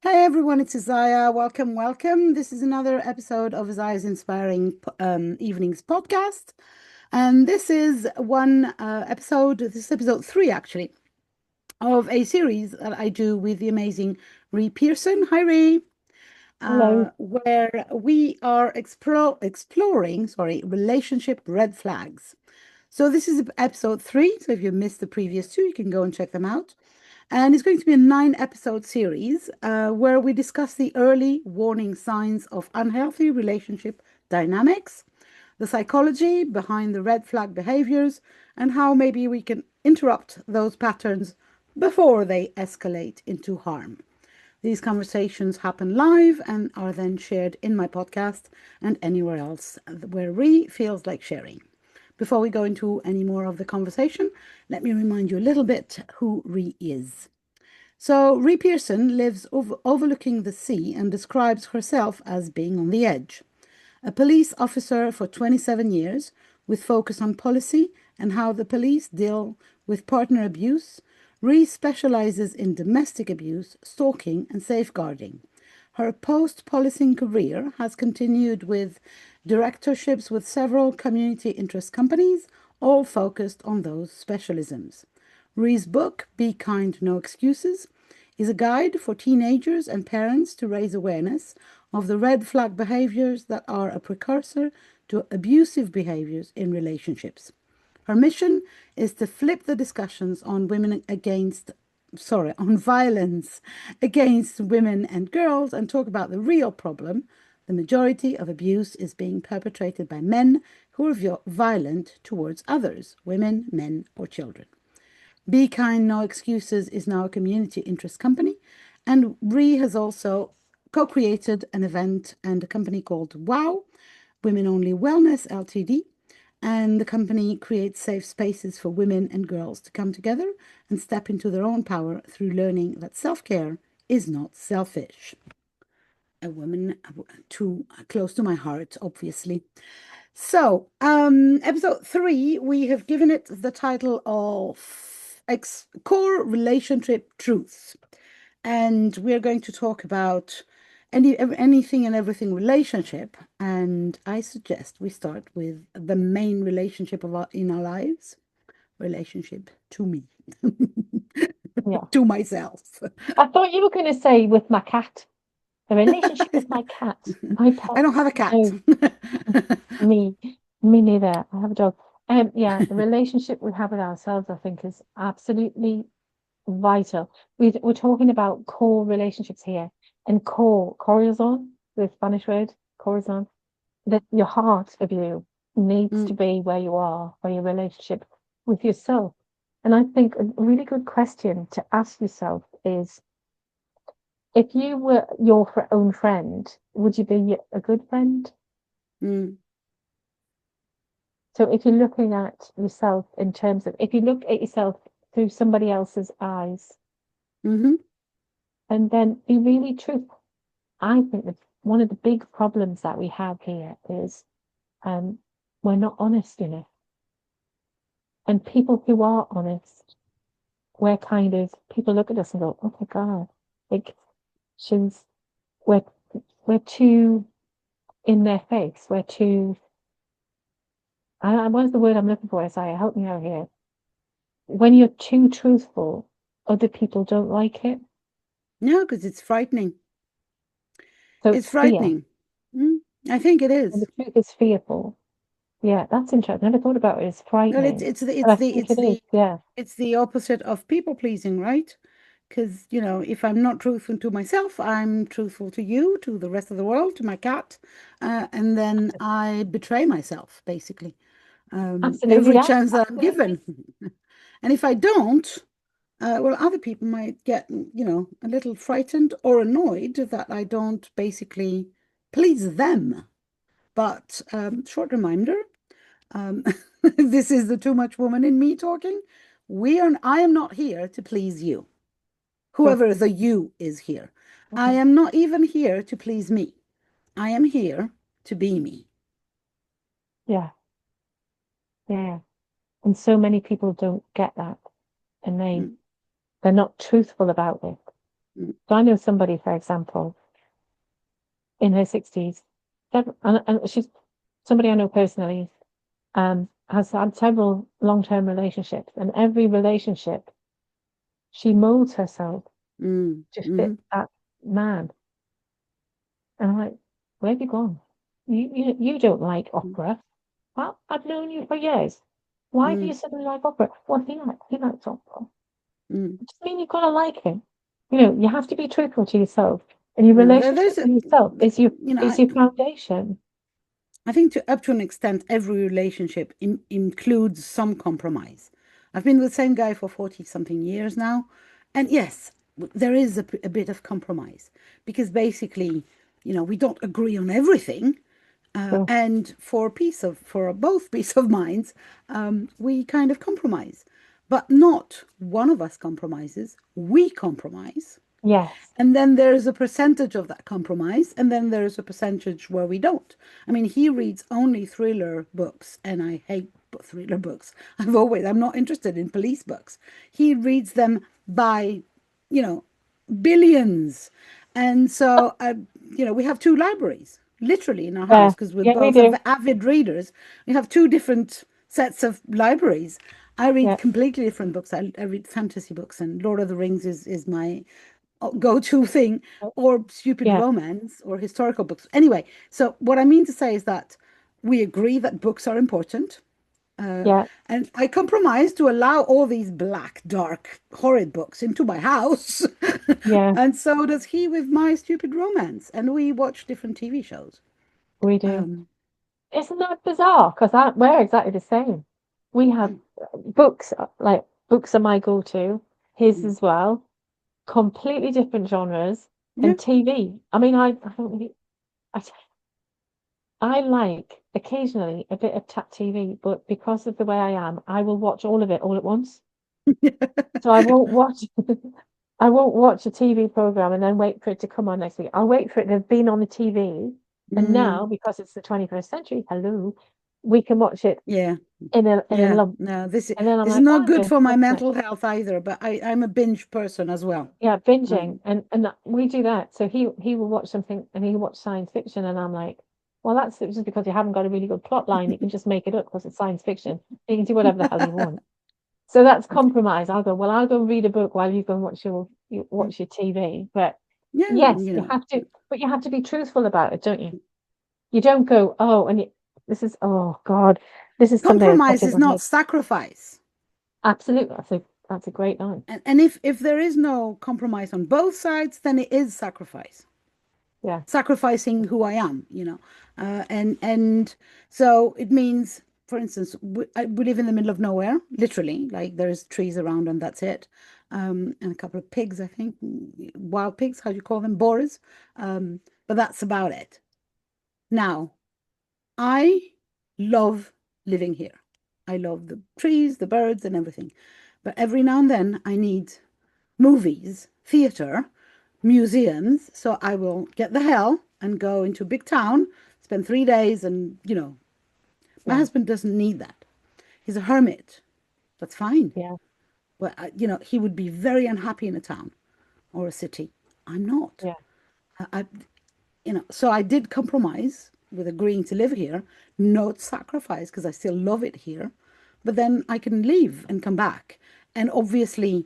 Hi everyone, it's Isaiah. Welcome, welcome. This is another episode of Isaiah's Inspiring Evenings podcast. And this is one episode, this is episode three actually, of a series that I do with the amazing Ree Pearson. Hi Ree. Hello. Where we are exploring, relationship red flags. So this is episode three. So if you missed the previous two, you can go and check them out. And it's going to be a 9 episode series where we discuss the early warning signs of unhealthy relationship dynamics, the psychology behind the red flag behaviors, and how maybe we can interrupt those patterns before they escalate into harm. These conversations happen live and are then shared in my podcast and anywhere else where Ree feels like sharing. Before we go into any more of the conversation, let me remind you a little bit who Ree is. So, Ree Pearson lives overlooking the sea and describes herself as being on the edge. A police officer for 27 years, with focus on policy and how the police deal with partner abuse, Ree specializes in domestic abuse, stalking, and safeguarding. Her post-policing career has continued with directorships with several community interest companies, all focused on those specialisms. Ree's book, Be Kind, No Excuses, is a guide for teenagers and parents to raise awareness of the red flag behaviors that are a precursor to abusive behaviors in relationships. Her mission is to flip the discussions on on violence against women and girls and talk about the real problem. The majority of abuse is being perpetrated by men who are violent towards others, women, men, or children. Be Kind, No Excuses is now a community interest company, and Ree has also co-created an event and a company called WOW, Women Only Wellness Ltd, and the company creates safe spaces for women and girls to come together and step into their own power through learning that self-care is not selfish. A woman too close to my heart, obviously. So, episode three, we have given it the title of Core Relationship Truths. And we're going to talk about anything and everything relationship. And I suggest we start with the main relationship in our lives, relationship to me, Yeah. to myself. I thought you were going to say with my cat, the relationship with my cat, my I pet. don't have a cat. No, me, me neither. I have a dog. Yeah, the relationship we have with ourselves, I think, is absolutely vital. We're talking about core relationships here, and corazon, the Spanish word, corazon, that your heart of you needs to Mm, be where you are for your relationship with yourself. And I think a really good question to ask yourself is, if you were your own friend, would you be a good friend? mm, So if you're looking at yourself in terms of, if you look at yourself through somebody else's eyes, hmm and then be really truthful. I think that one of the big problems that we have here is um, we're not honest enough. And people who are honest, we're kind of, people look at us and go, oh my God, like she's, we're, we're too in their face. We're too, what is the word I'm looking for, Isaiah? Help me out here. When you're too truthful, other people don't like it. No, because it's frightening. So It's it's fear. frightening. Mm, I think it And is. the truth is fearful. Yeah, that's interesting. I never thought about it as Well, frightening. But I think it is, yeah. it's the opposite of people pleasing, right? Because, if I'm not truthful to myself, I'm truthful to you, to the rest of the world, to my cat, and then I betray myself, basically, Absolutely every that. chance that I'm Absolutely. given. And if I don't, well, other people might get, a little frightened or annoyed that I don't basically please them. But short reminder, um, this is the too much woman in me talking. I am not here to please you, Sure. whoever the you is here. I Okay. am not even here to please me. I am here to be me. Yeah. Yeah. And so many people don't get that. And Mm, they're not truthful about it. mm, So I know somebody, for example, in her 60s, and she's somebody I know personally, has had several long-term relationships, and every relationship she molds herself to fit mhm, that man. And I'm like, where have you gone? You don't like mm, opera. Well, I've known you for years. Why do you mm, suddenly like opera? Well, he likes opera. mm. It doesn't mean you've got to like him. You know, you have to be truthful to yourself. And your No, relationship there's a, with yourself you know, is your foundation. I think to up to an extent, every relationship includes some compromise. I've been with the same guy for 40 something years now. And yes, there is a bit of compromise because basically, we don't agree on everything. So And for both peace of minds, we kind of compromise. But not one of us compromises, we compromise. yes, And then there's a percentage of that compromise, and then there's a percentage where we don't. I mean, he reads only thriller books, and I hate thriller books. I'm not interested in police books. He reads them by, you know, billions. And so, we have two libraries literally in our house yeah, because we're yeah, we both do. avid readers. We have two different sets of libraries. I read Yeah, completely different books. I read fantasy books, and Lord of the Rings is my go-to thing, or stupid yeah, romance or historical books. Anyway, so what I mean to say is that we agree that books are important. Uh, yeah, and I compromise to allow all these black, dark, horrid books into my house. yeah, And so does he with my stupid romance. And we watch different TV shows. we do. Um, Isn't that bizarre? Because we're exactly the same. We have mm, books, like books are my go-to, his mm. as well, completely different genres, Yeah. and TV. I mean, I don't really, I, I like occasionally a bit of chat TV, but because of the way I am, I will watch all of it all at once. So I won't watch I won't watch a TV program and then wait for it to come on next week. I'll wait for it to have been on the TV. And now, Mm, because it's the 21st century, hello, we can watch it yeah. in a Yeah. lump. No, this And then I'm is like, not oh, I'm good going to for my finish it. mental health either, but I'm a binge person as well. Yeah, binging. Um, We do that. So he will watch something and he will watch science fiction and I'm like, well, that's just because you haven't got a really good plot line. You can just make it up because it's science fiction. You can do whatever the hell you want. So that's compromise. I'll go read a book while you go and you watch your TV. But yeah, yes, but you have to be truthful about it, don't you? You don't go, oh, oh God, this is something that popped compromise in is my not head. sacrifice. Absolutely. That's a great line. And if there is no compromise on both sides, then it is sacrifice. Yeah. Sacrificing who I am, and so it means, for instance, we live in the middle of nowhere, literally, like there's trees around and that's it, and a couple of pigs, I think, wild pigs, how do you call them, boars, but that's about it. Now, I love living here. I love the trees, the birds, and everything, but every now and then I need movies, theater, museums. So I will get the hell and go into a big town, spend 3 days, and my Yeah. husband doesn't need that. He's a hermit. That's fine. Yeah. But he would be very unhappy in a town or a city. I'm not. Yeah. I so I did compromise with agreeing to live here, not sacrifice because I still love it here. But then I can leave and come back. And obviously,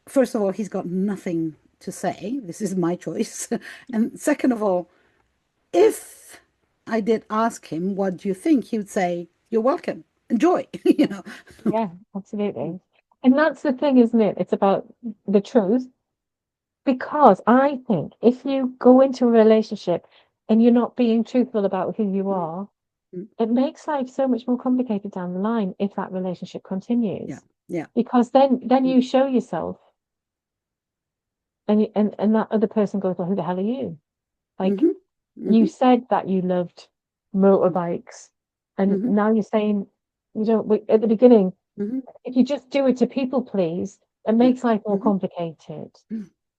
first of all, he's got nothing to say. This is my choice. And second of all, if I did ask him, what do you think? He would say, you're welcome. Enjoy, Yeah, absolutely. And that's the thing, isn't it? It's about the truth. Because I think if you go into a relationship and you're not being truthful about who you Mm, are, mm, it makes life so much more complicated down the line if that relationship yeah, continues. yeah. Because then Mm, you show yourself and that other person goes, well, who the hell are you? Like mm-hmm, you mm-hmm, said that you loved motorbikes, and mm-hmm, now you're saying you don't. At the beginning, mm-hmm, if you just do it to people please, it yeah, makes life more mm-hmm, complicated.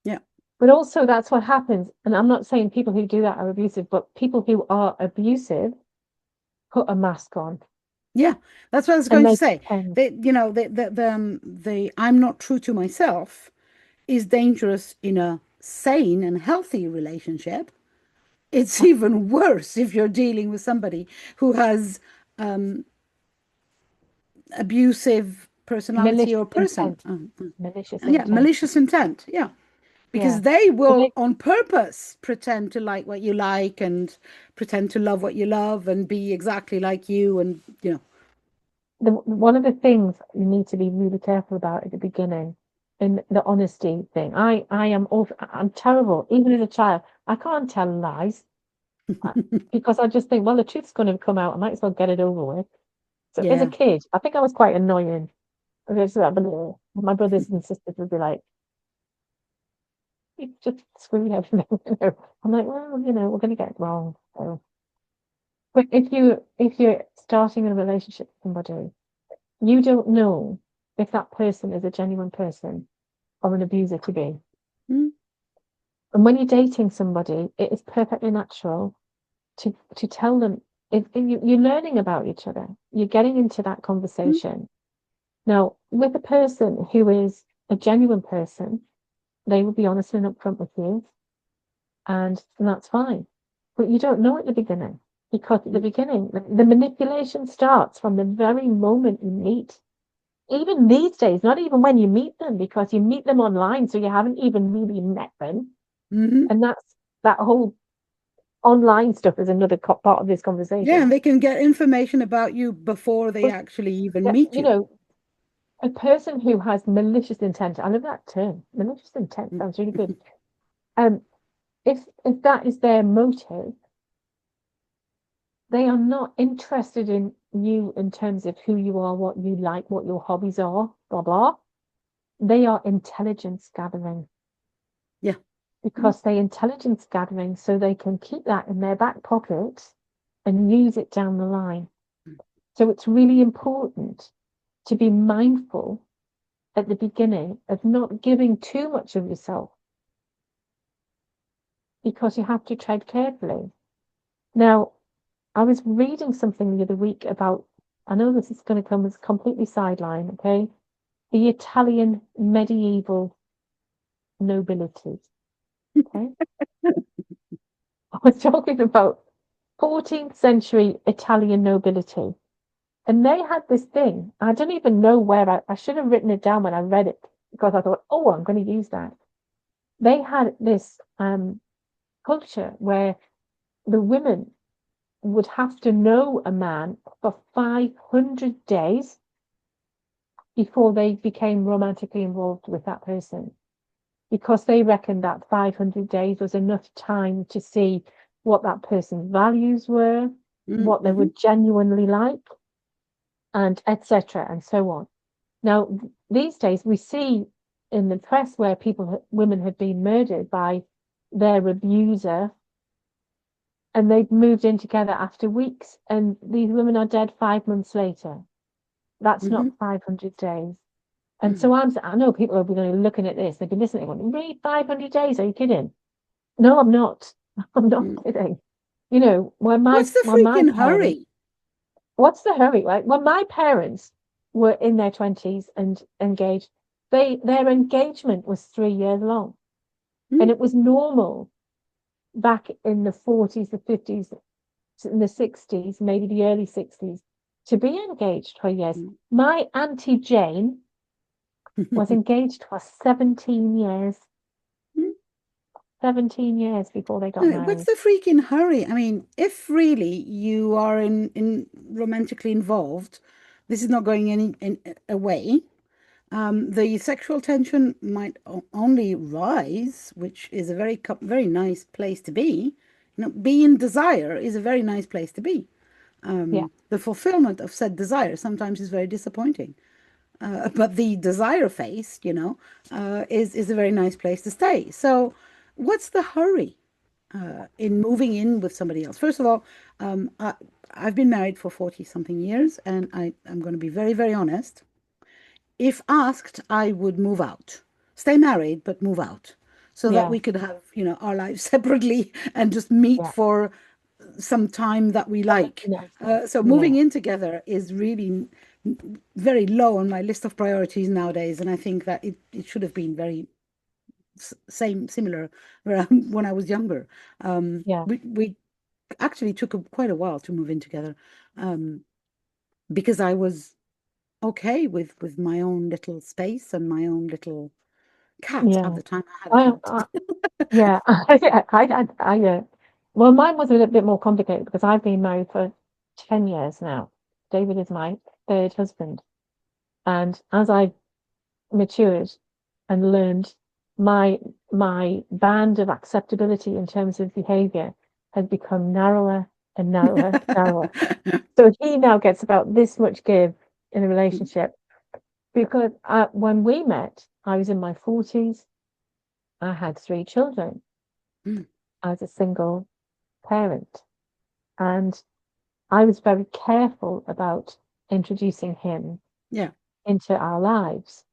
yeah, But also, that's what happens. And I'm not saying people who do that are abusive, but people who are abusive put a mask on yeah. That's what I was and going to they say. pretend. The I'm not true to myself is dangerous in a sane and healthy relationship, it's even Absolutely. worse if you're dealing with somebody who has abusive personality or Malicious person. intent. Malicious Yeah, intent. malicious intent. Yeah, Yeah. because they Well, will on purpose pretend to like what you like and pretend to love what you love and be exactly like you and one of the things you need to be really careful about at the beginning, in the honesty thing. I am awful, I'm terrible, even as a child. I can't tell lies uh, because I just think, well, the truth's going to come out. I might as well get it over with. So as a yeah. kid, I think I was quite annoying. Because, my brothers and sisters would be like, you just screwed everything. I'm like, well, we're going to get it wrong. So, but if you're starting a relationship with somebody, you don't know if that person is a genuine person or an abuser to be. Mm, And when you're dating somebody, it is perfectly natural to tell them if you're learning about each other. You're getting into that mm, conversation. Now, with a person who is a genuine person, they will be honest and upfront with you, and that's fine. But you don't know at the beginning because at the mm, beginning, the manipulation starts from the very moment you meet. Even these days, not even when you meet them, because you meet them online, so you haven't even really met them. hmm. And that whole online stuff is another part of this Yeah, and conversation. they can get information about you before they But actually even that, meet you. a person who has malicious intent, I love that term. Malicious intent Mm, sounds really good. Um, if that is their motive, they are not interested in you in terms of who you are, what you like, what your hobbies are, blah blah. They are intelligence gathering yeah. Mm, because they intelligence gathering so they can keep that in their back pocket and use it down the line. So it's really important to be mindful at the beginning of not giving too much of yourself because you have to tread carefully. Now, I was reading something the other week about, I know this is going to come as completely sideline, okay? The Italian medieval nobility, okay? I was talking about 14th century Italian nobility. And they had this thing. I don't even know where I should have written it down when I read it because I thought, oh, I'm going to use that. They had this culture where the women would have to know a man for 500 days before they became romantically involved with that person because they reckoned that 500 days was enough time to see what that person's values were, mm, what they hmm. would genuinely like, and etc. and so on. Now, these days we see in the press where women have been murdered by their abuser and they've moved in together after weeks and these women are dead 5 months later. That's Hmm. not 500 days. And Mm, so I know people are going to be looking at this, they've been listening, going, read 500 days, are you kidding? No, I'm not. I'm not mm. kidding. You know, when my What's the when my freaking parents, hurry? what's the hurry, right? When my parents were in their 20s and engaged, their engagement was 3 years long. And Mm, it was normal back in the 40s, the 50s, in the 60s, maybe the early 60s, to be engaged for years. mm. My Auntie Jane was engaged for 17 years. 17 years before they got What's married. the freaking hurry? I mean, if really you are in romantically involved, this is not going any away. The sexual tension might only rise, which is a very nice place to be. Being desire is a very nice place to be. Yeah, The fulfillment of said desire sometimes is very disappointing. But the desire phase, is a very nice place to stay. So, what's the hurry in moving in with somebody else? First of all, I've been married for 40 something years, and I'm going to be very, very honest. If asked, I would move out, stay married, but move out so that yeah, we could have, our lives separately and just meet yeah. for some time that we like. Everything else. So Yeah, moving in together is really very low on my list of priorities nowadays, and I think that it should have been very. same similar when I was younger. Yeah. We actually took quite a while to move in together, um, because I was okay with my own little space and my own little cat. At Yeah. the time, I had a I, cat. I yeah. Yeah. Well, mine was a little bit more complicated because I've been married for 10 years now. David is my third husband. And as I matured and learned, my my band of acceptability in terms of behavior has become narrower and narrower, narrower. So he now gets about this much give in a relationship because when we met, I was in my 40s. I had three children. Mm, I was a single parent, and I was very careful about introducing him yeah, into our lives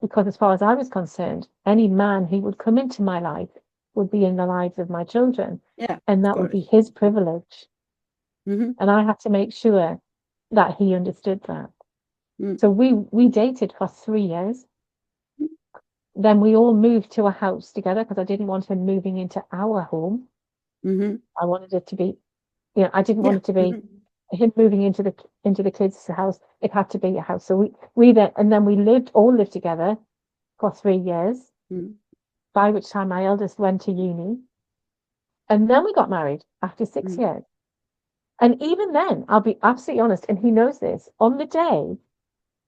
because, as far as I was concerned, any man who would come into my life would be in the lives of my children, yeah, and of that would be course. his privilege. Hmm. And I had to make sure that he understood that. Mm, So we dated for 3 years. Then we all moved to a house together because I didn't want him moving into our home. hmm. I wanted it to be, I didn't want Yeah. it to be Hmm. him moving into the kids' house. It had to be a house. So we lived all lived together for 3 years, Mm, by which time my eldest went to uni. And then we got married after six mm. years. And even then, I'll be absolutely honest, and he knows this, on the day,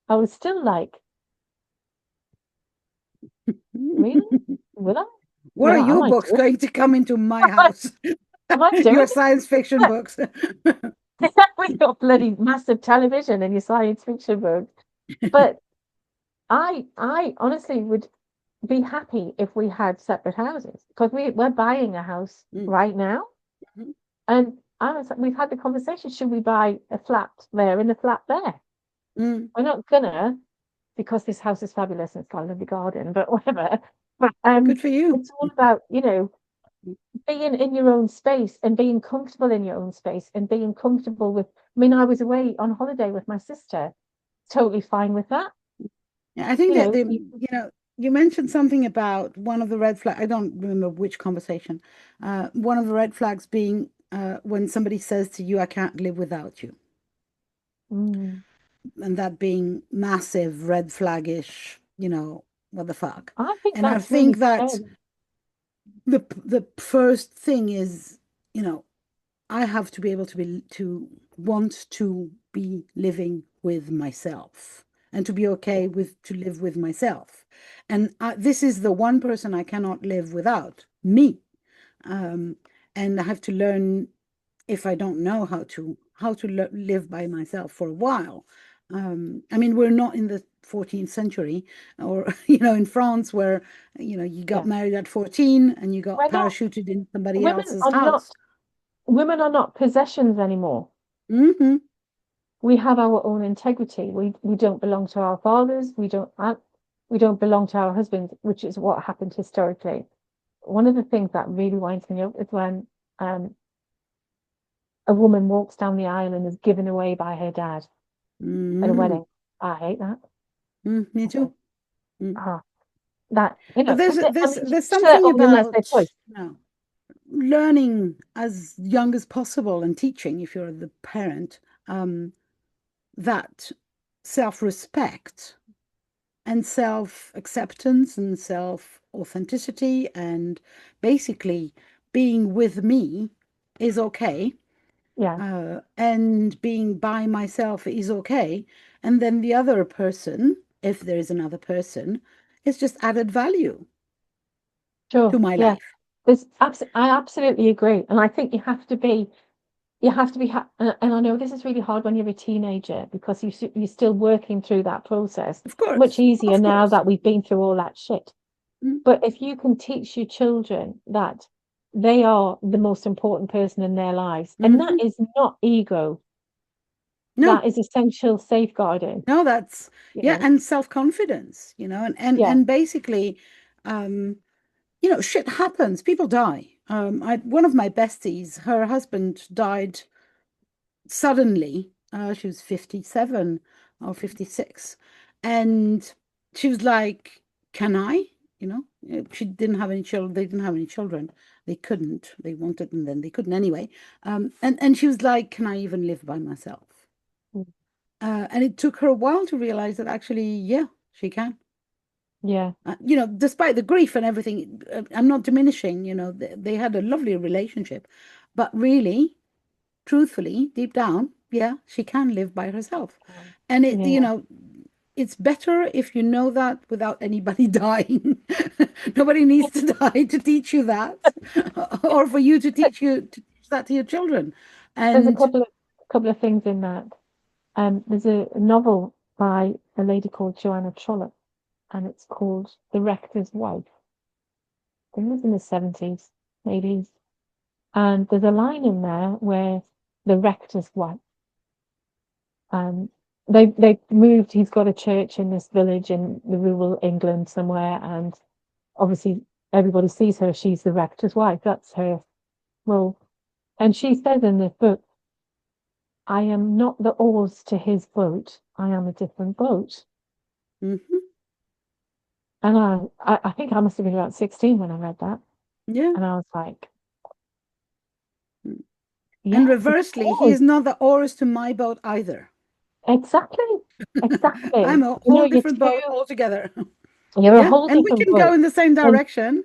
I was still like, really? Will I? What are Am your I books doing going to come into my it? house? Am I doing Your science fiction it? books. With your bloody massive television and your science fiction book. But I honestly would be happy if we had separate houses because we're buying a house Mm, right now. mhm, And we've had the conversation, should we buy a flat there and a flat there? mm. We're not gonna because this house is fabulous and it's got a lovely garden, but whatever. But Good for you. it's all about, being in your own space and being comfortable in your own space and being comfortable with, I mean, I was away on holiday with my sister, totally fine with that. Yeah, I think You that know, the, you, you mentioned something about one of the red flag. I don't remember which conversation. One of the red flags being when somebody says to you, "I can't live without you," mm, and that being massive red flaggish. What the fuck? I think And I that's think really that scary. the first thing is, you know, I have to be able to want to be living with myself and to be Yeah, okay with to live with myself. And this is the one person I cannot live without, me. Um, and I have to learn if I don't know how to live by myself for a while. I mean, we're not in the 14th century or, in France where, you got yeah. married at 14 and you got We're not, parachuted in somebody women else's are house. not, women are not possessions anymore. Hmm. We have our own integrity. We don't belong to our fathers. We don't belong to our husbands, which is what happened historically. One of the things that really winds me up is when um, a woman walks down the aisle and is given away by her dad at a Hmm. wedding. I hate that. Me I think, too. Mm. ah, that But there's I there's mean, there's to let something all women has their about, choice. learning as young as possible and teaching if you're the parent, um, that self-respect and self-acceptance and self-authenticity and basically being with me is okay. Yeah, And being by myself is okay. And then the other person, if there is another person, is just added value to sure. my Yeah, life. I absolutely agree, and I think and I know this is really hard when you're a teenager because you're still working through that process. Of Much course, easier of now course. that we've been through all that shit. Mm. But if you can teach your children that they are the most important person in their lives, and that Hmm. is not ego, No, that is essential safeguarding, no, that's, you yeah, know. and self-confidence, Yeah, and basically, um, shit happens. People die. One of my besties, her husband died suddenly. She was 57 or 56. And she was like, "Can I?" She didn't have any children. They didn't have any children. They couldn't. They wanted, and then they couldn't anyway. And she was like, "Can I even live by myself?" Mm. And it took her a while to realize that actually, yeah, she can. Yeah. Despite the grief and everything, I'm not diminishing. They had a lovely relationship, but really, truthfully, deep down, yeah, she can live by herself. And Yeah. it's better if you know that without anybody dying. Nobody needs to die to teach you that, or for you to teach that to your children. There's a And couple of things in that. There's a novel by a lady called Joanna Trollope, and it's called The Rector's Wife. I think it was in the 70s, 80s. And there's a line in there where the rector's wife, um, they moved. He's got a church in this village in the rural England somewhere, and obviously everybody sees her. She's the rector's wife. That's her role. And she says in this book, "I am not the oars to his boat. I am a different boat." mhm, And I think I must have been about 16 when I read that, yeah. and I was like, And "Yes, of reversely, he is course, not the oars to my boat either. exactly, exactly." I'm a You know, whole different boat altogether. you're a Yeah, whole and we different can go boat. in the same And direction.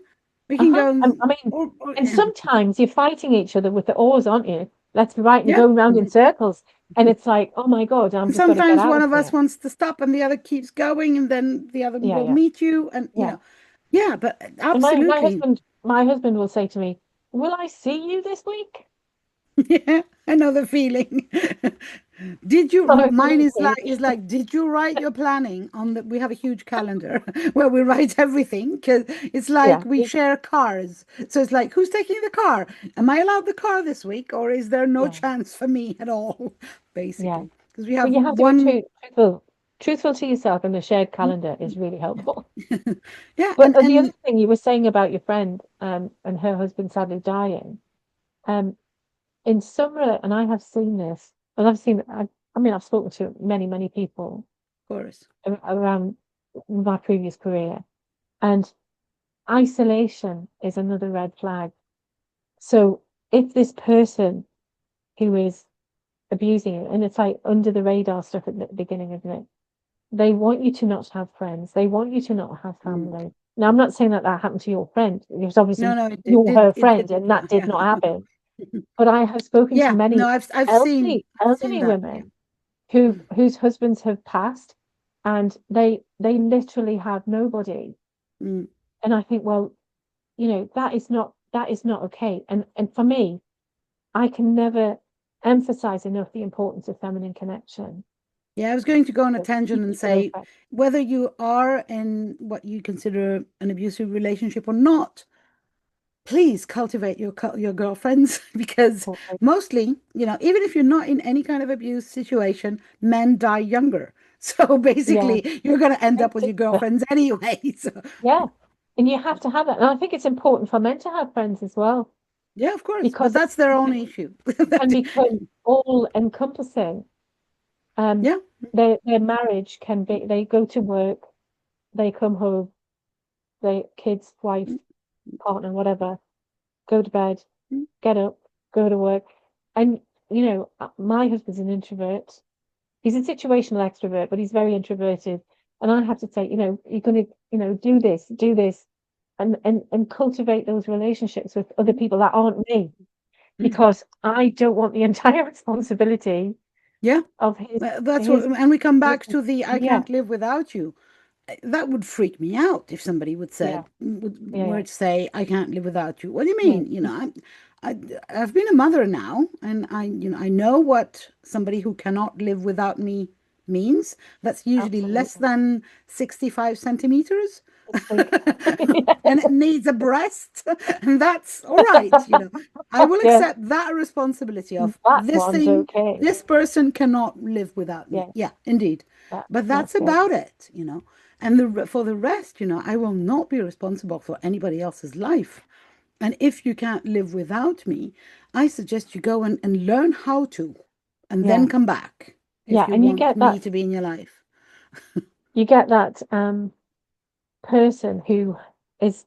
We can uh-huh. go I in, mean, or and sometimes you're fighting each other with the oars, aren't you? Left and right, and you're yeah. going round in circles. And it's like, oh my God, I'm And just got to get sometimes out one of of us here. wants to stop and the other keeps going, and then the other Yeah, will yeah, meet you. And, yeah. yeah, but And my absolutely. husband will say to me, "Will I see you this week?" Yeah, I know the feeling. So it's Mine is like, irritating. did you write your planning on we have a huge calendar where we write everything because it's like Yeah, we share cars. So it's like, who's taking the car? Am I allowed the car this week or is there no yeah, chance for me at all? yeah. Basically, because we But have you have to be one, truthful to yourself, and the shared calendar is really helpful. yeah, But the other thing you were saying about your friend, and her husband sadly dying, um, in some, and I have seen this, and I mean, I've spoken to many, many people of course. around my previous career, and isolation is another red flag. So if this person who is abusing you, and it's like under the radar stuff at the beginning, isn't it? They want you to not have friends. They want you to not have Mm. family. Now, I'm not saying that that happened to your friend. It was No, obviously no, you're her it friend, didn't. and Yeah, that did yeah. not happen. But I have spoken to Yeah, no, many I've seen elderly that. Yeah. women Mm, whose husbands have passed, and they literally have nobody. mm. And I think, well, that is not okay. And for me, I can never emphasize enough the importance of feminine connection. Yeah, I was going to go on a So tangent keep and your say girlfriend. whether you are in what you consider an abusive relationship or not, please cultivate your girlfriends because Totally. mostly, even if you're not in any kind of abuse situation, men die younger. So Yeah. basically, you're going to end up with your Yeah. girlfriends anyway. So Yeah. And you have to have that. And I think it's important for men to have friends as well, yeah, of course, but because that's their it own issue. can become all encompassing. Um, Yeah. their marriage can be, they go to work, they come home, they kids, wife, partner, whatever, go to bed, get up, go to work. And, my husband's an introvert. He's a situational extrovert, but he's very introverted. And I have to say, you're going to, do this, and cultivate those relationships with other people that aren't me, because I don't want the entire responsibility Yeah. of That's what, his, and we come his back to the I yeah, can't live without you. That would freak me out if somebody yeah, yeah, were yeah, to say I can't live without you. What do you yeah, mean? I I've been a mother now, and I know what somebody who cannot live without me means. That's usually less absolutely. than 65 centimeters. It's big. And it needs a breast, and that's all right. I will Yeah, accept that responsibility of that this one's thing, okay. this person cannot live without me. Yeah, Yeah, indeed. But that's that's good. about it. And for the rest, I will not be responsible for anybody else's life. And if you can't live without me, I suggest you go and learn how to, and then Yeah, come back if yeah, you and want me to be in your life. you get that person who is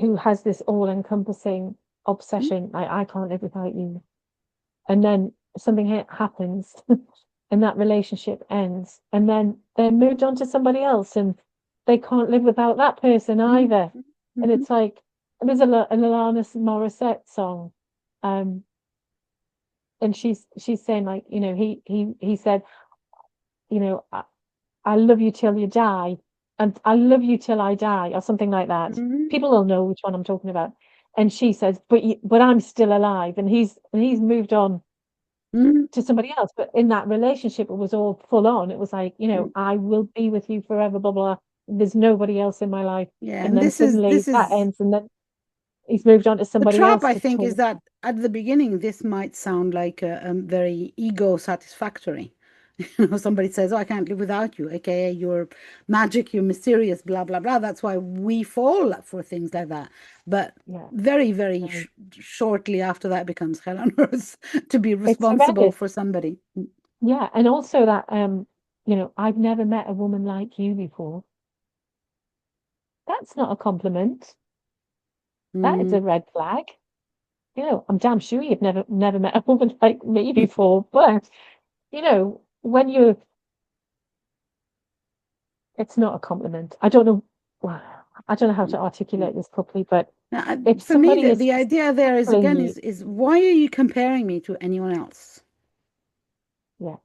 who has this all-encompassing obsession, like I can't live without you. And then something happens and that relationship ends, and then they're moved on to somebody else and they can't live without that person either. And Mm-hmm. it's like there's an Alanis Morissette song, um, and she's saying like, he said, I love you till you die, and I love you till I die, or something like that. Mm-hmm. People will know which one I'm talking about. And she says, but I'm still alive, and he's moved on Mm-hmm. to somebody else. But in that relationship, it was all full on. It was like, I will be with you forever, blah blah. There's nobody else in my life. Yeah, And and then this is suddenly this that is ends, and then he's moved on to the somebody trap, else I to think, is talk. that at the beginning, this might sound like very ego satisfactory. Somebody says, "Oh, I can't live without you," aka you're magic, you're mysterious, blah blah blah. That's why we fall for things like that. But Yeah, very, very right. shortly after that becomes hell on earth to be It's responsible horrendous. for somebody. Yeah, and also that I've never met a woman like you before. That's not a compliment. That is Mm, a red flag. I'm damn sure you've never met a woman like me before, but when it's not a compliment. I don't know, well, I don't know how to mm. articulate this properly, but Now, if for me, somebody is the idea there is tickling again you, is why are you comparing me to anyone else? yeah,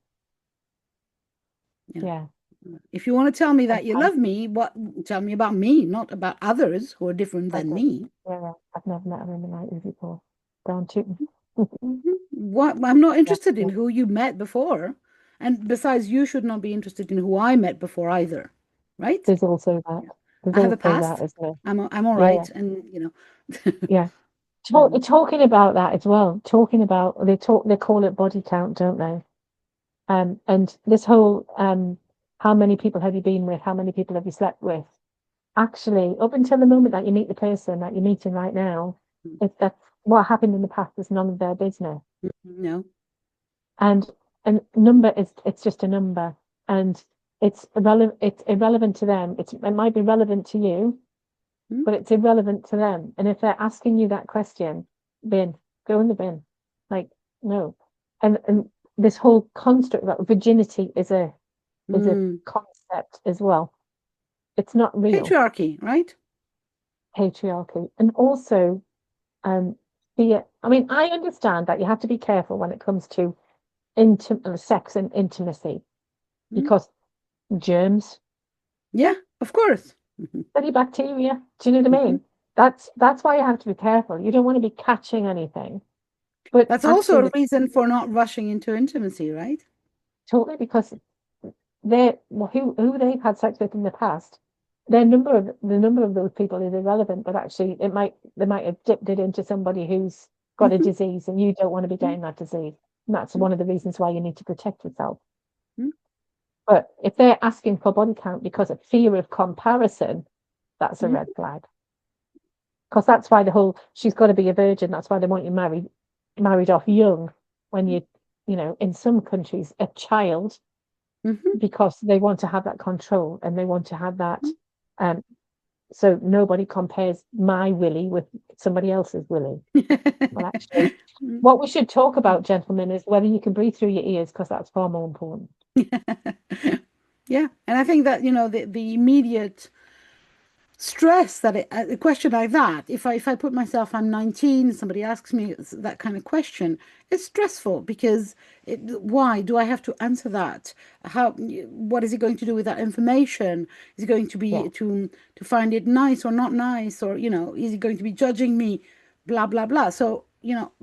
You know, yeah, if you want to tell me that you I love me, what tell me about me, not about others who are different I than don't, me. yeah, I've never met a woman like you before. Don't you? Mhm. What I'm not Yeah, interested yeah. in who you met before, and besides, you should not be interested in who I met before either, right? There's also that. Yeah. There's I have a also that, past. isn't there? I'm all Yeah, yeah, right, and yeah. Mm. Talking about that as well. Talking about they call it body count, don't they? And this whole how many people have you been with? How many people have you slept with? Actually, up until the moment that you meet the person that you're meeting right now, if that's what happened in the past is none of their business. No. And number is it's just a number, and it's irrelevant to them. It might be relevant to you, Mm. but it's irrelevant to them. And if they're asking you that question, bin, go in the bin. Like, no. And this whole construct about virginity is a Mm. concept as well. It's not real, Patriarchy, right? patriarchy. And also, um, fear. I mean, I understand that you have to be careful when it comes to sex and intimacy Mm. because germs, Yeah, of course. any bacteria. Do you know what I Mhm. mean? That's why you have to be careful. You don't want to be catching anything. But That's also actually, a reason for not rushing into intimacy, right? totally because who they've had sex with in the past, the number of those people is irrelevant. But actually, they might have dipped it into somebody who's got a Mhm. disease, and you don't want to be Mm. getting that disease. And that's Mm. one of the reasons why you need to protect yourself. Mm. But if they're asking for body count because of fear of comparison, that's a red Mm. flag. Because that's why the whole she's got to be a virgin. That's why they want you married off young when in some countries, a child, Mhm. because they want to have that control and they want to have that. Mhm. Um, so nobody compares my willy with somebody else's willy. Well, actually, Mm. what we should talk about, gentlemen, is whether you can breathe through your ears, because that's far more important. Yeah, and I think that, the immediate stress that a question like that, if I put myself, I'm 19, somebody asks me that kind of question, it's stressful because why do I have to answer that? What is he going to do with that information? Is he going to Yeah, be to find it nice or not nice, or is he going to be judging me? Blah blah blah. So,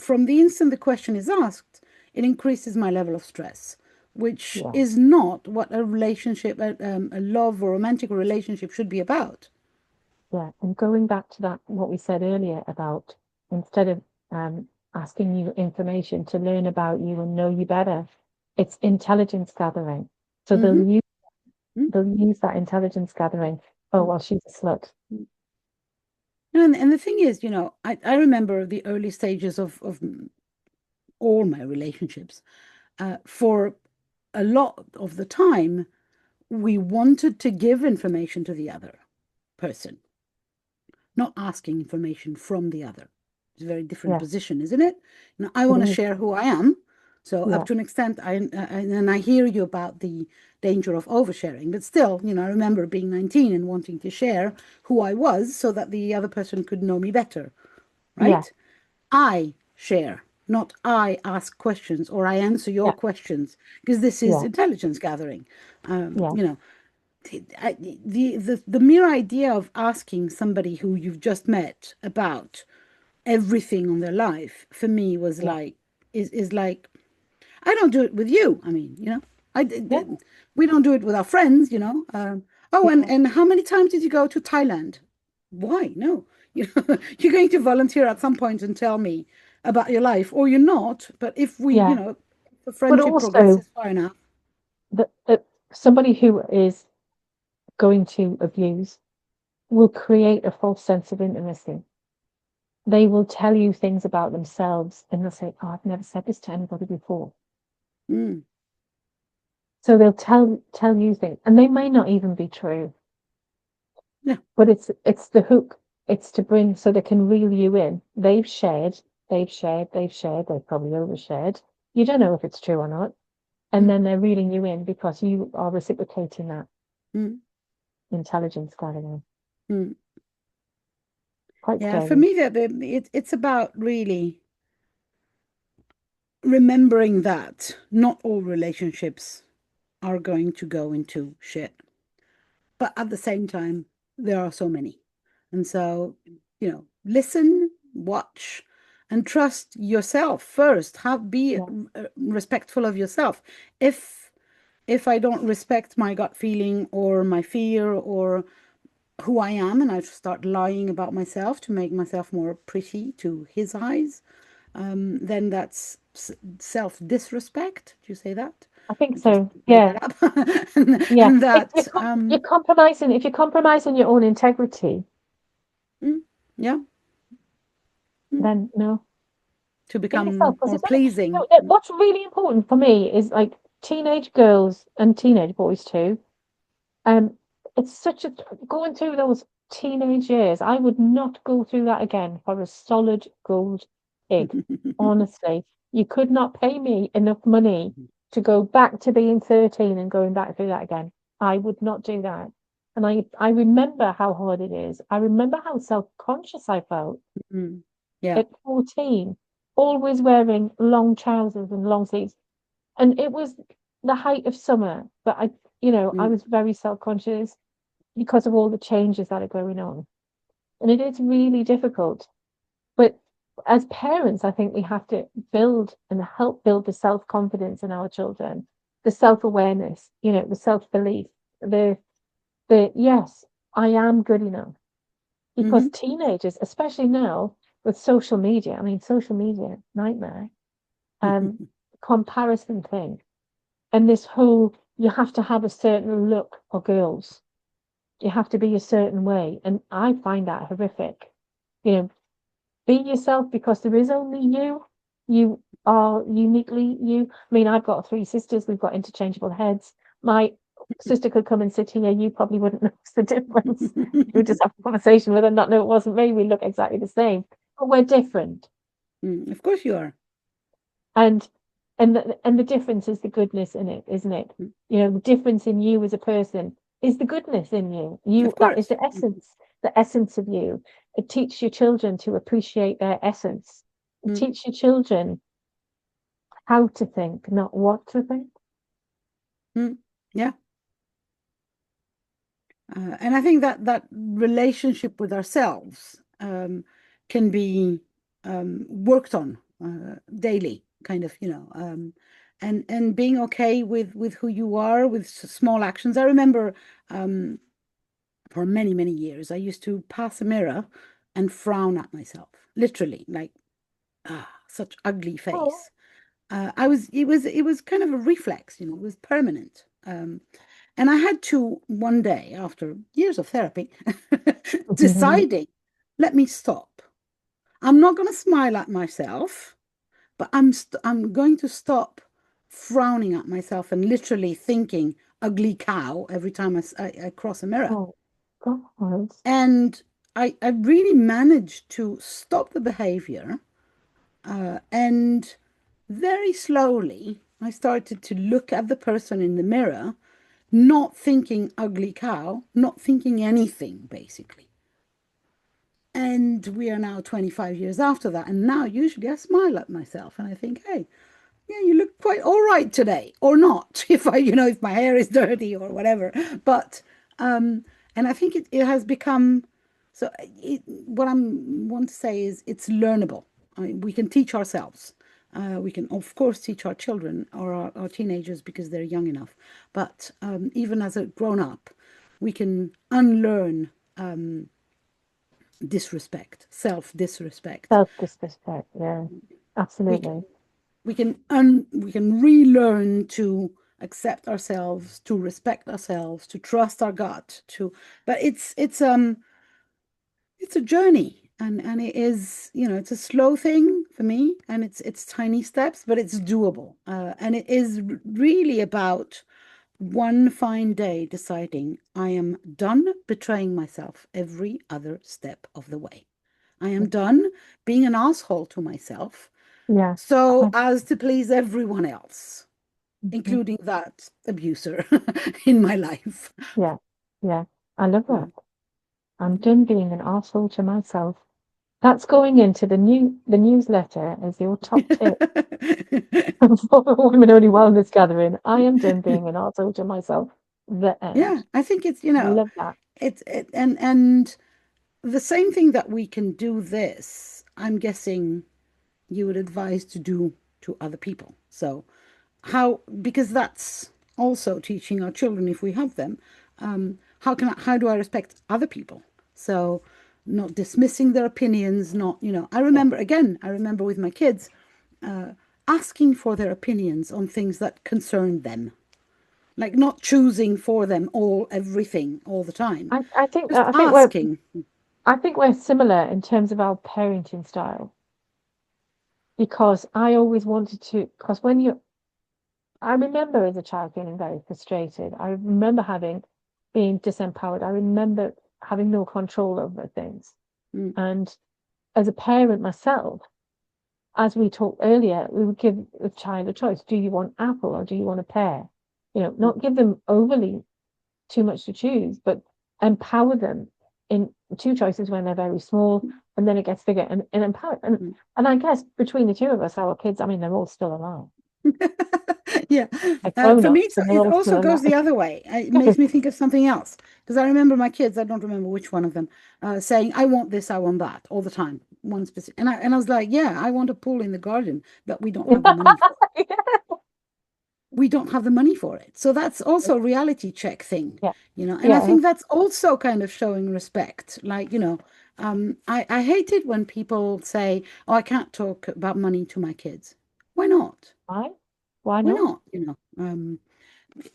from the instant the question is asked, it increases my level of stress, which yeah, is not what a relationship, a love or romantic relationship should be about. yeah. And going back to that, what we said earlier about instead of asking you information to learn about you and know you better, it's intelligence gathering. So Mm-hmm. they'll use that intelligence gathering. Oh, well, she's a slut. And the thing is, I remember the early stages of all my relationships. For a lot of the time, we wanted to give information to the other person. not asking information from the other. It's a very different Yeah, position, isn't it? I it want to is. share who I am. So up Yeah, to an extent, and I hear you about the danger of oversharing, but still, I remember being 19 and wanting to share who I was so that the other person could know me better, yeah, right? I share, not I ask questions or I answer your yeah, questions, because this is yeah, um, intelligence gathering. yeah, You know, the mere idea of asking somebody who you've just met about everything on their life for me was yeah, like is like I don't do it with you. I mean, I yeah, we don't do it with our friends. Oh, and yeah, and how many times did you go to Thailand? Why? No, you're going to volunteer at some point and tell me about your life, or you're not. But if we, yeah. the But friendship also, progresses far enough. somebody who is going to abuse will create a false sense of intimacy. They will tell you things about themselves and they'll say, "Oh, I've never said this to anybody before." Mm, So they'll tell you things, and they may not even be true, yeah. but it's the hook. It's to bring so they can reel you in. They've probably overshared. You don't know if it's true or not. And Mm, then they're reeling you in because you are reciprocating that mm, intelligence gathering. mm. Quite Yeah, for scary. me, it's about really remembering that not all relationships are going to go into shit. But at the same time, there are so many. And so, listen, watch, and trust yourself first. Be Yeah. respectful of yourself. If if I don't respect my gut feeling or my fear or who I am, and I start lying about myself to make myself more pretty to his eyes, then that's self disrespect. Do you say that? I think I just so. made Yeah. that up. and, Yeah. and If that, you're compromising, if you're compromising your own integrity, yeah, mm, then no. to Be yourself, become because more it's only, pleasing. what's really important for me is like teenage girls and teenage boys too. Um, it's such a going through those teenage years. I would not go through that again for a solid gold egg. Honestly, you could not pay me enough money to go back to being 13 and going back through that again. I would not do that. And I remember how hard it is. I remember how self-conscious I felt Mm, yeah. at 14, always wearing long trousers and long sleeves. And it was the height of summer, but I Mm, was very self-conscious because of all the changes that are going on. And it is really difficult. But as parents, I think we have to build and help build the self-confidence in our children, the self-awareness, the self-belief, the yes, I am good enough. Because hmm teenagers, especially now with social media, I mean, social media, nightmare, um, comparison thing. And this whole, you have to have a certain look for girls. You have to be a certain way. And I find that horrific. You know, be yourself because there is only you. You are uniquely you. I mean, I've got three sisters. We've got interchangeable heads. My sister could come and sit here. You probably wouldn't notice the difference. You would just have a conversation with her, not know it wasn't me. We look exactly the same, but we're different. Of course you are. And and the difference is the goodness in it, isn't it? Mm, The difference in you as a person is the goodness in you. of That is course. the essence of you. It teaches your children to appreciate their essence. It Mm, teaches your children how to think, not what to think. mm, yeah. And I think that that relationship with ourselves can be worked on daily, kind of, and being okay with who you are, with small actions. I remember um, for many, many years, I used to pass a mirror and frown at myself, literally, like, such ugly Oh, face. It was kind of a reflex, it was permanent. And I had to one day, after years of therapy, deciding, let me stop. I'm not going to smile at myself, but I'm going to stop frowning at myself and literally thinking ugly cow every time I cross a mirror. oh God. And I really managed to stop the behavior, and very slowly I started to look at the person in the mirror, not thinking ugly cow, not thinking anything, basically. And we are now 25 years after that. And now usually I smile at myself and I think, hey, yeah, you look quite all right today, or not, if I, if my hair is dirty or whatever. But, and I think it has become, so what I want to say is it's learnable. I mean, we can teach ourselves. We can, of course, teach our children or our teenagers because they're young enough. But even as a grown up, we can unlearn disrespect, self disrespect. Self-disrespect, yeah, We absolutely. can we can relearn to accept ourselves, to respect ourselves, to trust our gut, to but it's a journey, and it is, it's a slow thing for me, and it's tiny steps, but it's doable. And it is really about one fine day deciding I am done betraying myself every other step of the way. I am done being an asshole to myself Yeah. so as to please everyone else, Mhm. including that abuser in my life. Yeah, yeah. I love that. Mm. I'm done being an arsehole to myself. That's going into the newsletter as your top tip for the Women Only Wellness Gathering. I am done being an arsehole to myself. The end. Yeah, I think it's, I love that. and the same thing that we can do this, I'm guessing you would advise to do to other people. So because that's also teaching our children, if we have them, how do I respect other people? So not dismissing their opinions, not, Yeah. I remember with my kids, asking for their opinions on things that concern them, like not choosing for them everything all the time, I think just I think we're asking. I think we're similar in terms of our parenting style because I always wanted to because when you I remember as a child feeling very frustrated. I remember having being disempowered. I remember having no control over things. Mm, And as a parent myself, as we talked earlier, we would give the child a choice. Do you want apple or do you want a pear? mm, Not give them overly too much to choose, but empower them in two choices when they're very small, and then it gets bigger and empower. mm. And I guess between the two of us, our kids, I mean, they're all still alive. Yeah. They're grown For me, ups and they're it all also still goes the alive. other way. It makes me think of something else because I remember my kids, I don't remember which one of them, saying, I want this, I want that all the time. One specific. And I was like, yeah, I want a pool in the garden, but we don't have the money for it. We don't have the money for it. So that's also a reality check thing, Yeah, and I yeah, think that's also kind of showing respect. Like, I hate it when people say, oh, I can't talk about money to my kids. Why not? why? Why Why not? not?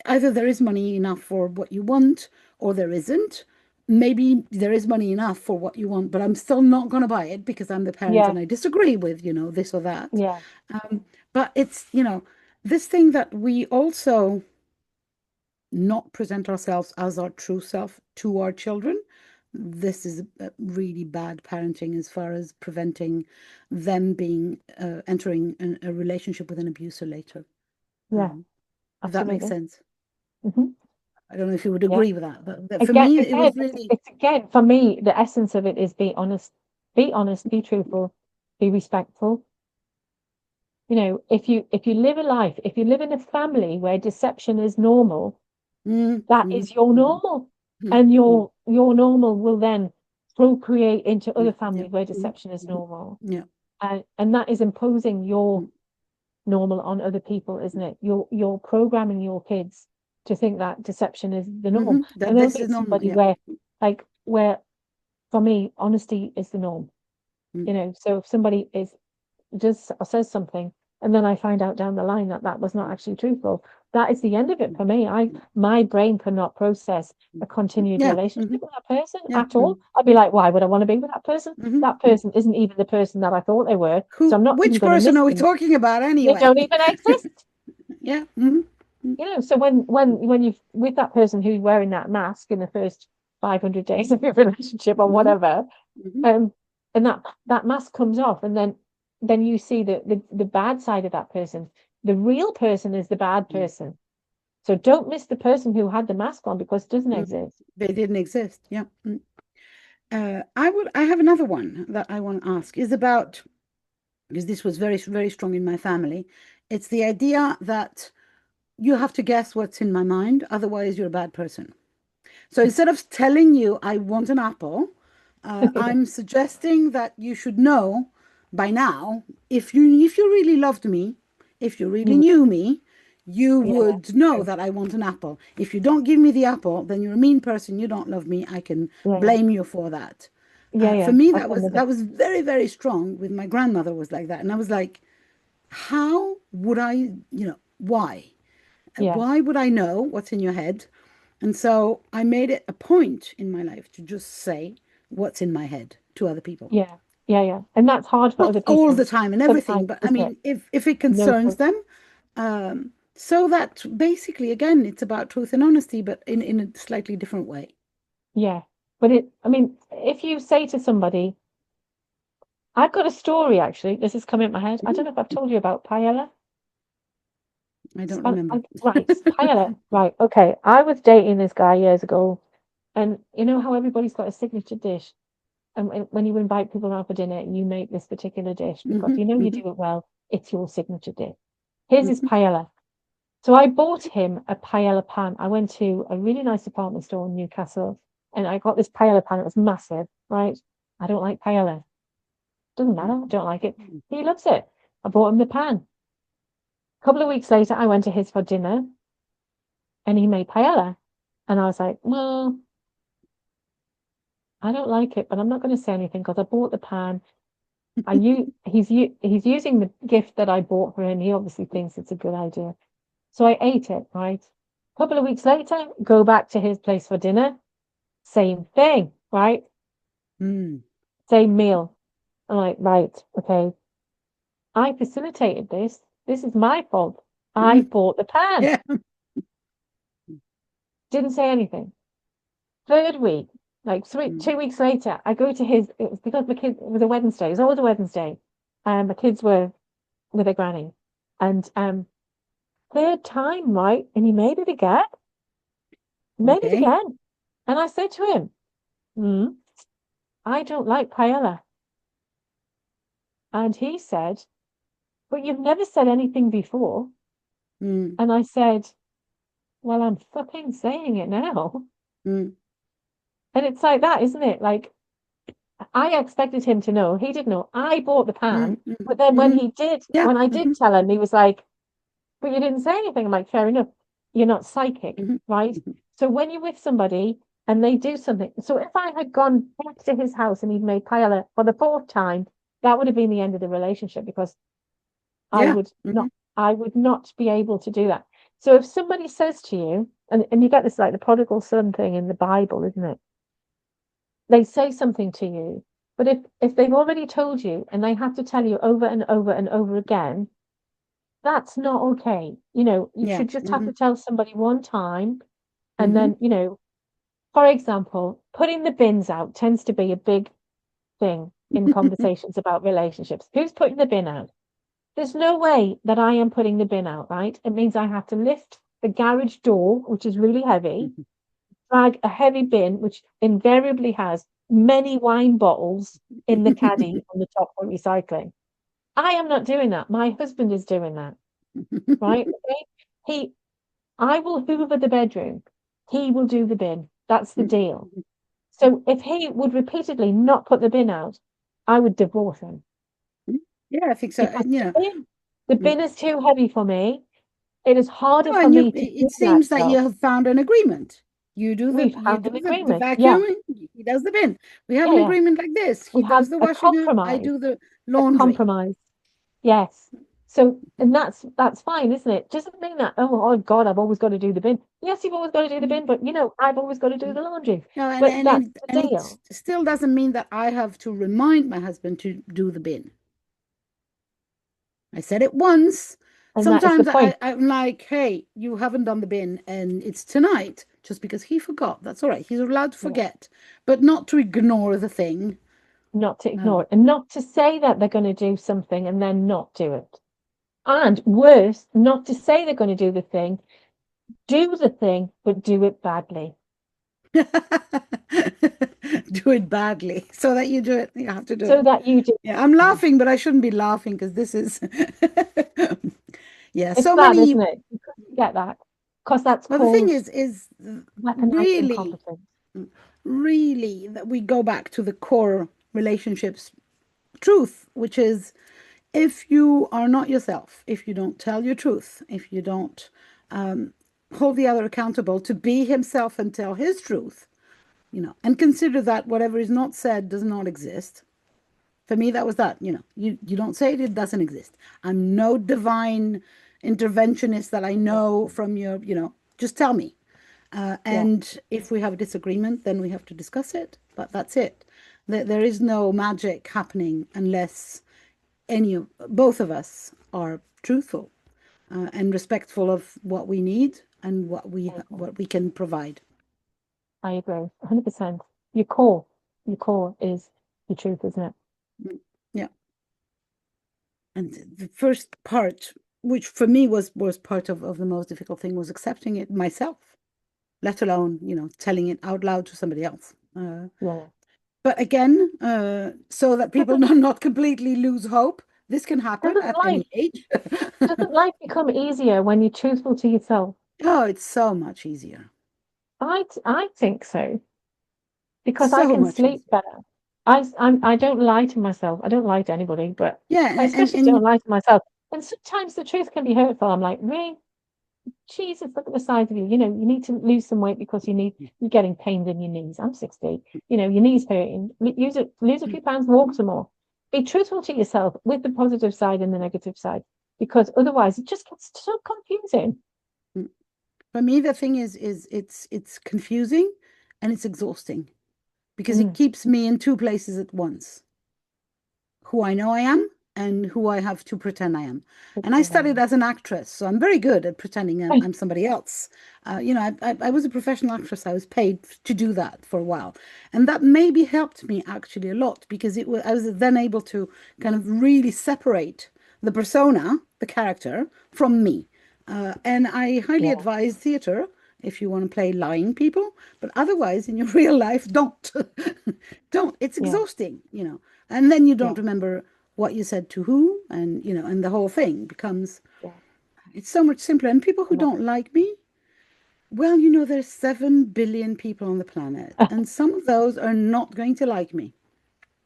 Either there is money enough for what you want or there isn't. Maybe there is money enough for what you want, but I'm still not going to buy it because I'm the parent Yeah, and I disagree with, this or that. yeah, But it's, this thing that we also not present ourselves as our true self to our children. This is a really bad parenting as far as preventing them being entering a relationship with an abuser later. yeah, If that makes absolutely. sense. Hmm. I don't know if you would Yeah. agree with that, but for me, it was really. It's again for me, the essence of it is be honest, be truthful, be respectful. If you live a life, if you live in a family where deception is normal, Mm, that mm, is your mm, normal. mm, And mm, your normal will then procreate into yeah, other yeah, families where mm, deception is mhm, normal. yeah, And that is imposing your mm, normal on other people, isn't it? You're programming your kids to think that deception is the norm. that And they'll this is meet normal. somebody Yeah. where for me, honesty is the norm. Mm, So if somebody is just says something, and then I find out down the line that that was not actually truthful, that is the end of it mm, for me. My brain cannot process mm, a continued yeah. relationship with that person Yeah. at all. I'd be like, why would I want to be with that person? That Mm. person isn't even the person that I thought they were, so I'm not even Which going to person miss are we them. talking about They anyway? don't even exist. Yeah. So when you've with that person who's wearing that mask in the first 500 days of your relationship or Hmm. whatever. Hmm. Um, and that mask comes off, and then you see the bad side of that person. The real person is the bad person. So don't miss the person who had the mask on because it doesn't Hmm. exist. They didn't exist. Yeah. Mm. I have another one that I want to ask is about, because this was very, very strong in my family. It's the idea that you have to guess what's in my mind, otherwise you're a bad person. So instead of telling you I want an apple, I'm suggesting that you should know by now, if you really loved me, if you really Mm, knew me, you yeah, yeah, would know true. that I want an apple. If you don't give me the apple, then you're a mean person. You don't love me. I can Yeah, yeah, blame you for that. yeah, For yeah. me, I've that done was the best. that was very, very strong. With my grandmother was like that, and I was like, how would I, why? Yeah, Why would I know what's in your head? And so I made it a point in my life to just say what's in my head to other people. yeah, yeah, yeah. And that's hard for Not other all the people time and everything, sometimes, but I isn't it? mean, if it No concerns choice. them, so that basically, again, it's about truth and honesty, but in a slightly different way. Yeah. I mean, if you say to somebody, I've got a story actually, this has come in my head. I don't Mhm. know if I've told you about paella. I don't remember. Right, paella. Right, okay. I was dating this guy years ago, and you know how everybody's got a signature dish? And when you invite people around for dinner, you make this particular dish because Hmm. you know you Hmm. do it well. It's your signature dish. His is Hmm. paella. So I bought him a paella pan. I went to a really nice department store in Newcastle and I got this paella pan. It was massive, right? I don't like paella. Doesn't matter. I don't like it. He loves it. I bought him the pan. A couple of weeks later, I went to his for dinner and he made paella. And I was like, well, I don't like it, but I'm not going to say anything because I bought the pan. He's using the gift that I bought for him. He obviously thinks it's a good idea. So I ate it, right? A couple of weeks later, go back to his place for dinner. Same thing, right? Mm. Same meal. I'm like, right, okay. I facilitated this. This is my fault. I Mm. bought the pan. Yeah. Didn't say anything. Third week, like Mm. 2 weeks later, I go to his. It was because my kids. It was a Wednesday. It was always a Wednesday. My kids were with their granny, and third time, right? And he made it again. Made it Okay. again. And I said to him, hmm, I don't like paella. And he said, but you've never said anything before. Mm. And I said, well, I'm fucking saying it now. Mm. And it's like that, isn't it? Like, I expected him to know. He didn't know. I bought the Mm. pan. Mm. But then Hmm. Yeah. when I did Hmm. tell him, he was like, but you didn't say anything. I'm like, fair enough. You're not psychic, Hmm. right? So when you're with somebody and they do something, so if I had gone back to his house and he'd made paella for the fourth time, that would have been the end of the relationship because I Yeah. would Hmm. not I would not be able to do that. So if somebody says to you, and you get this like the prodigal son thing in the Bible, isn't it? They say something to you, but if they've already told you and they have to tell you over and over and over again, that's not okay. You know, you Yeah. should just have Hmm. to tell somebody one time, and Hmm. then, for example, putting the bins out tends to be a big thing in conversations about relationships. Who's putting the bin out? There's no way that I am putting the bin out, right? It means I have to lift the garage door, which is really heavy, drag a heavy bin, which invariably has many wine bottles in the caddy on the top for recycling. I am not doing that. My husband is doing that, right? Okay. He, I will hoover the bedroom. He will do the bin. That's the deal. So if he would repeatedly not put the bin out, I would divorce him Yeah, I think so. because the Mm. bin is too heavy for me. It is harder Well, for and me to do it that seems that you job. have found an agreement. We've You found do an the agreement. Yeah, vacuum, he does the bin. We have yeah, an yeah. agreement like this. He We have does the a washing up, I compromise, do the a laundry. compromise. Yes. So, and that's fine, isn't it? Doesn't mean that, oh God, I've always got to do the bin. Yes, you've always got to do the Mm. bin, but I've always got to do the laundry. No, But that's the and it deal. still doesn't mean that I have to remind my husband to do the bin. I said it once. And that is the Sometimes point. I'm like, hey, you haven't done the bin and it's tonight. just because he forgot. That's all right. He's allowed to Yeah. forget, but not to ignore the thing. Not to Uh, ignore it and not to say that they're going to do something and then not do it. And worse, not to say they're going to do the thing, but do it badly. do it badly so that you do it. You have to do So it. that you do Yeah, I'm it. laughing, but I shouldn't be laughing because this is, yeah, It's so bad, many. isn't it? You couldn't get that. Because that's Well, the thing called is weaponized really, incompetence. really that we go back to the core relationships truth, which is if you are not yourself, if you don't tell your truth, if you don't hold the other accountable to be himself and tell his truth, and consider that whatever is not said does not exist. For me, that was that. You don't say it, it doesn't exist. I'm no divine interventionist that I Yeah, know from just tell me. yeah, And if we have a disagreement, then we have to discuss it. But that's it. There is no magic happening unless both of us are truthful and respectful of what we need and what we I agree. what we can provide. I agree. 100%. Your core is the truth, isn't it? Mm, yeah. And the first part, which for me was part of the most difficult thing, was accepting it myself, let alone, telling it out loud to somebody else. Yeah. But again, so that people Doesn't not completely lose hope, this can happen doesn't at any life age. doesn't life become easier when you're truthful to yourself? Oh, it's so much easier. I think so because I So can much sleep easier. better. I don't lie to myself. I don't lie to anybody, but Yeah, I and and, especially don't and lie to myself. And sometimes the truth can be hurtful. I'm like, really? Jesus, look at the size of you. You know, you need to lose some weight because you're getting pains in your knees. I'm 60. You know, your knees hurting. Lose a few pounds, walk some more. Be truthful to yourself with the positive side and the negative side, because otherwise it just gets so confusing. for me, the thing is it's confusing and it's exhausting because it Mm, keeps me in two places at once. Who I know I am and who I have to pretend I am. good And I for studied them. as an actress, so I'm very good at pretending I'm, Right. I'm somebody else. I was a professional actress. I was paid to do that for a while, and that maybe helped me actually a lot because I was then able to kind of really separate the persona, the character, from me. And I highly Yeah, advise theater if you want to play lying people, but otherwise in your real life, don't. Don't. It's yeah, exhausting. And then you yeah, don't remember what you said to who, and the whole thing becomes, yeah. it's so much simpler. And people who And don't like me, well, there's 7 billion people on the planet, that- and some of those are not going to like me.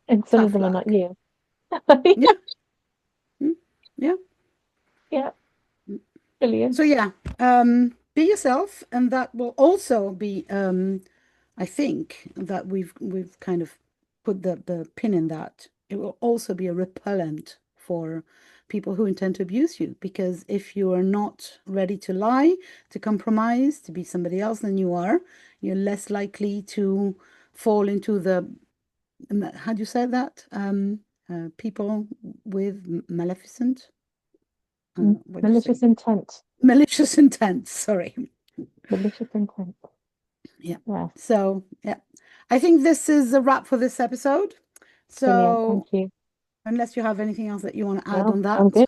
and some of Tough them are not luck. you. Yeah. Mm, yeah. Yeah, Mm. So brilliant. yeah, be yourself, and that will also be, I think that we've kind of put the pin in that. It will also be a repellent for people who intend to abuse you, because if you are not ready to lie, to compromise, to be somebody else than you are, you're less likely to fall into how do you say that? People with maleficent, what do you say? Malicious intent. Malicious intent, sorry. Malicious intent. Yeah. Yeah, So, yeah. I think this is a wrap for this episode. brilliant. Thank So, you. unless you have anything else that you want to add No, on I'm that. good.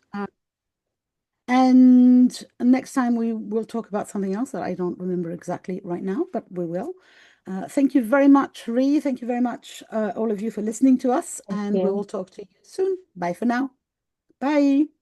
And next time we will talk about something else that I don't remember exactly right now, but we will. Thank you very much, Ree. Thank you very much, all of you, for listening to us. Thank And we will you. talk to you soon. Bye for now. Bye.